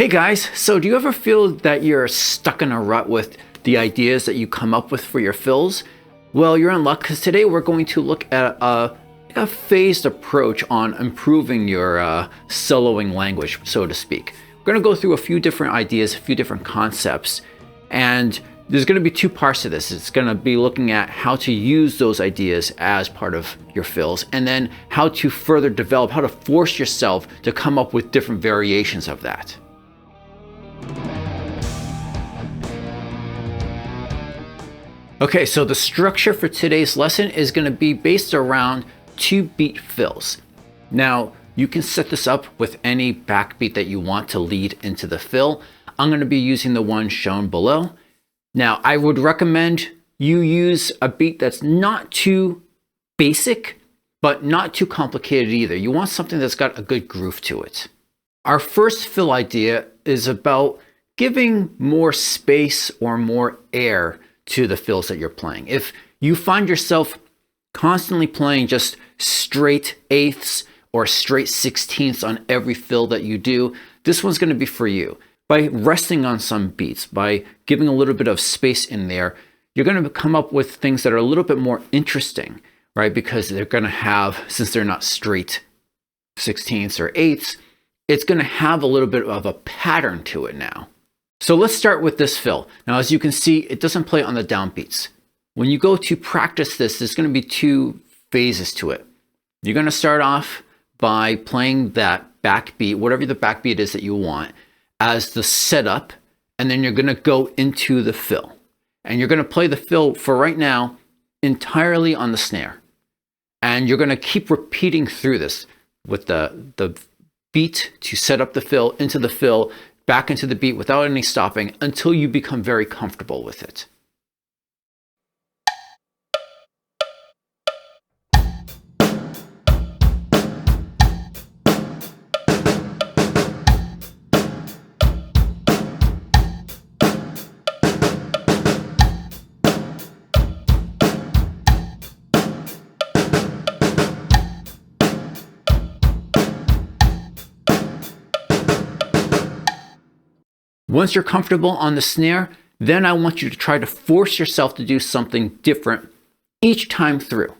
Hey guys, so do you ever feel that you're stuck in a rut with the ideas that you come up with for your fills? Well, you're in luck because today we're going to look at a phased approach on improving your soloing language, so to speak. We're going to go through a few different ideas, a few different concepts, and there's going to be two parts to this. It's going to be looking at how to use those ideas as part of your fills, and then how to further develop, how to force yourself to come up with different variations of that. Okay, so the structure for today's lesson is going to be based around 2-beat fills. Now, you can set this up with any backbeat that you want to lead into the fill. I'm going to be using the one shown below. Now, I would recommend you use a beat that's not too basic, but not too complicated either. You want something that's got a good groove to it. Our first fill idea is about giving more space or more air to the fills that you're playing. If you find yourself constantly playing just straight eighths or straight sixteenths on every fill that you do, this one's going to be for you. By resting on some beats, by giving a little bit of space in there, you're going to come up with things that are a little bit more interesting, right? Because they're going to have, since they're not straight sixteenths or eighths, it's going to have a little bit of a pattern to it now. So let's start with this fill. Now, as you can see, it doesn't play on the downbeats. When you go to practice this, there's going to be two phases to it. You're going to start off by playing that backbeat, whatever the backbeat is that you want, as the setup, and then you're going to go into the fill. And you're going to play the fill for right now entirely on the snare. And you're going to keep repeating through this with the beat to set up the fill, into the fill, back into the beat without any stopping until you become very comfortable with it. Once you're comfortable on the snare, then I want you to try to force yourself to do something different each time through.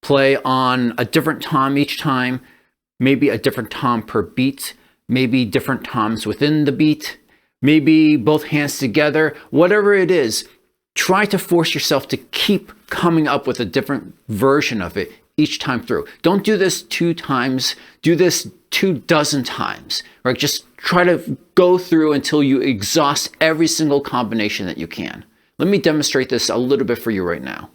Play on a different tom each time, maybe a different tom per beat, maybe different toms within the beat, maybe both hands together, whatever it is, try to force yourself to keep coming up with a different version of it each time through. Don't do this 2 times, do this 24 times, right? Just try to go through until you exhaust every single combination that you can. Let me demonstrate this a little bit for you right now.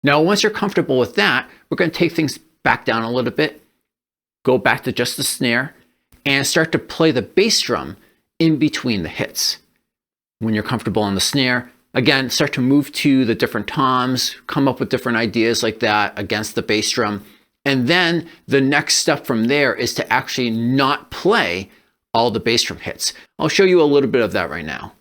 Now, once you're comfortable with that, we're going to take things back down a little bit, go back to just the snare, and start to play the bass drum in between the hits. When you're comfortable on the snare, again, start to move to the different toms, come up with different ideas like that against the bass drum. And then the next step from there is to actually not play all the bass drum hits. I'll show you a little bit of that right now.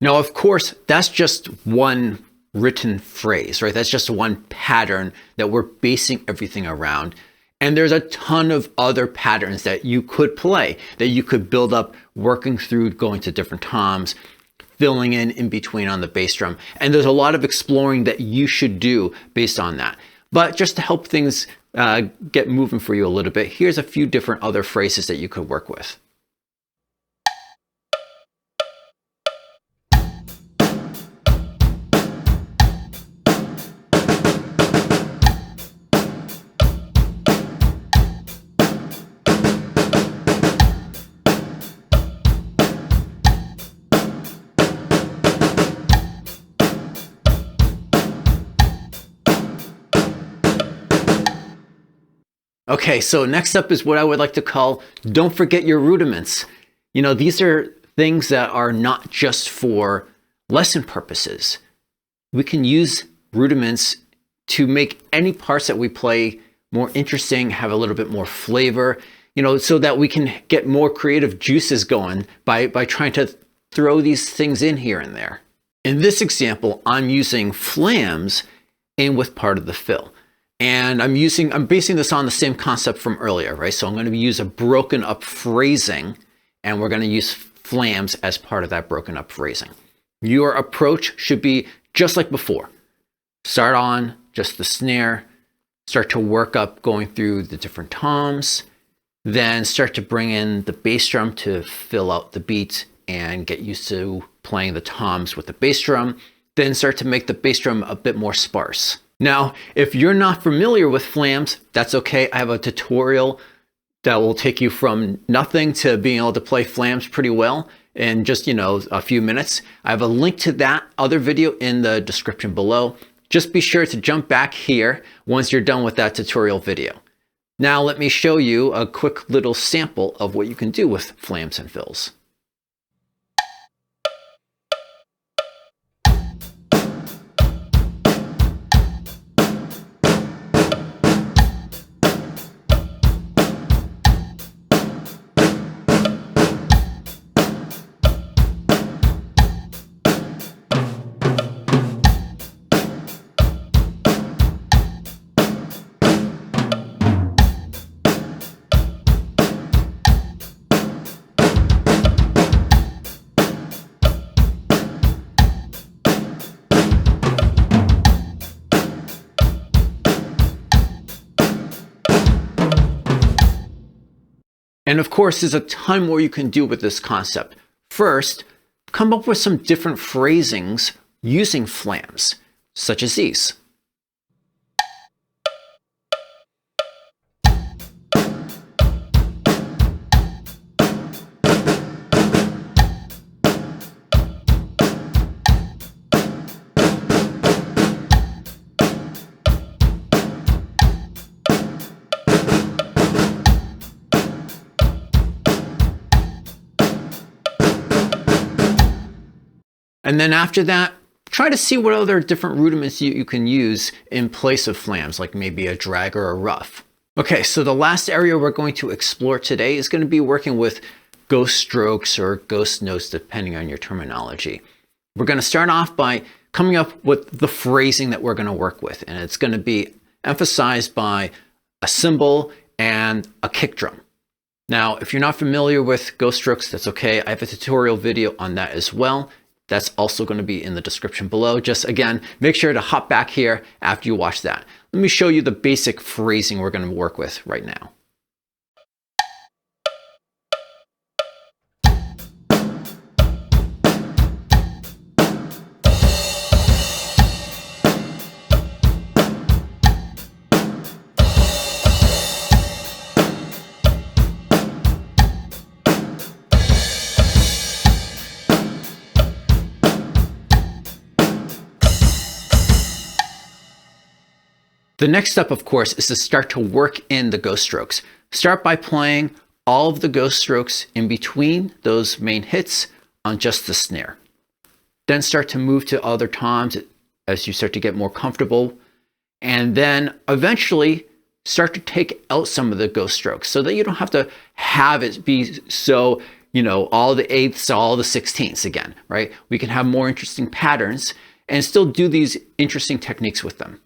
Now, of course, that's just one written phrase, right? That's just one pattern that we're basing everything around. And there's a ton of other patterns that you could play, that you could build up working through, going to different toms, filling in between on the bass drum. And there's a lot of exploring that you should do based on that. But just to help things get moving for you a little bit, here's a few different other phrases that you could work with. Okay, so next up is what I would like to call, don't forget your rudiments. You know, these are things that are not just for lesson purposes. We can use rudiments to make any parts that we play more interesting, have a little bit more flavor, you know, so that we can get more creative juices going by trying to throw these things in here and there. In this example, I'm using flams in with part of the fill. And I'm basing this on the same concept from earlier, right? So I'm going to use a broken up phrasing, and we're going to use flams as part of that broken up phrasing. Your approach should be just like before. Start on just the snare, start to work up going through the different toms, then start to bring in the bass drum to fill out the beat and get used to playing the toms with the bass drum, then start to make the bass drum a bit more sparse. Now, if you're not familiar with flams, that's okay. I have a tutorial that will take you from nothing to being able to play flams pretty well in just, you know, a few minutes. I have a link to that other video in the description below. Just be sure to jump back here once you're done with that tutorial video. Now, let me show you a quick little sample of what you can do with flams and fills. And of course, there's a ton more you can do with this concept. First, come up with some different phrasings using flams, such as these. And then after that, try to see what other different rudiments you can use in place of flams, like maybe a drag or a rough. Okay, so the last area we're going to explore today is going to be working with ghost strokes or ghost notes, depending on your terminology. We're going to start off by coming up with the phrasing that we're going to work with, and it's going to be emphasized by a cymbal and a kick drum. Now, if you're not familiar with ghost strokes, that's okay. I have a tutorial video on that as well. That's also going to be in the description below. Just again, make sure to hop back here after you watch that. Let me show you the basic phrasing we're going to work with right now. The next step, of course, is to start to work in the ghost strokes. Start by playing all of the ghost strokes in between those main hits on just the snare. Then start to move to other toms as you start to get more comfortable. And then eventually start to take out some of the ghost strokes so that you don't have to have it be so, you know, all the eighths, all the sixteenths again, right? We can have more interesting patterns and still do these interesting techniques with them.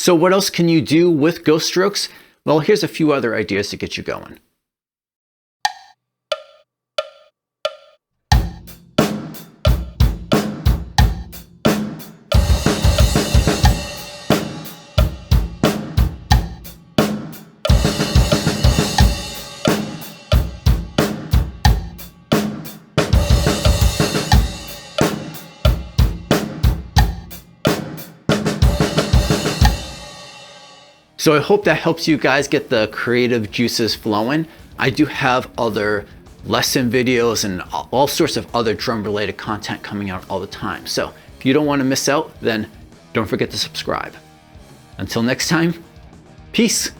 So what else can you do with ghost strokes? Well, here's a few other ideas to get you going. So I hope that helps you guys get the creative juices flowing. I do have other lesson videos and all sorts of other drum related content coming out all the time. So if you don't want to miss out, then don't forget to subscribe. Until next time, peace.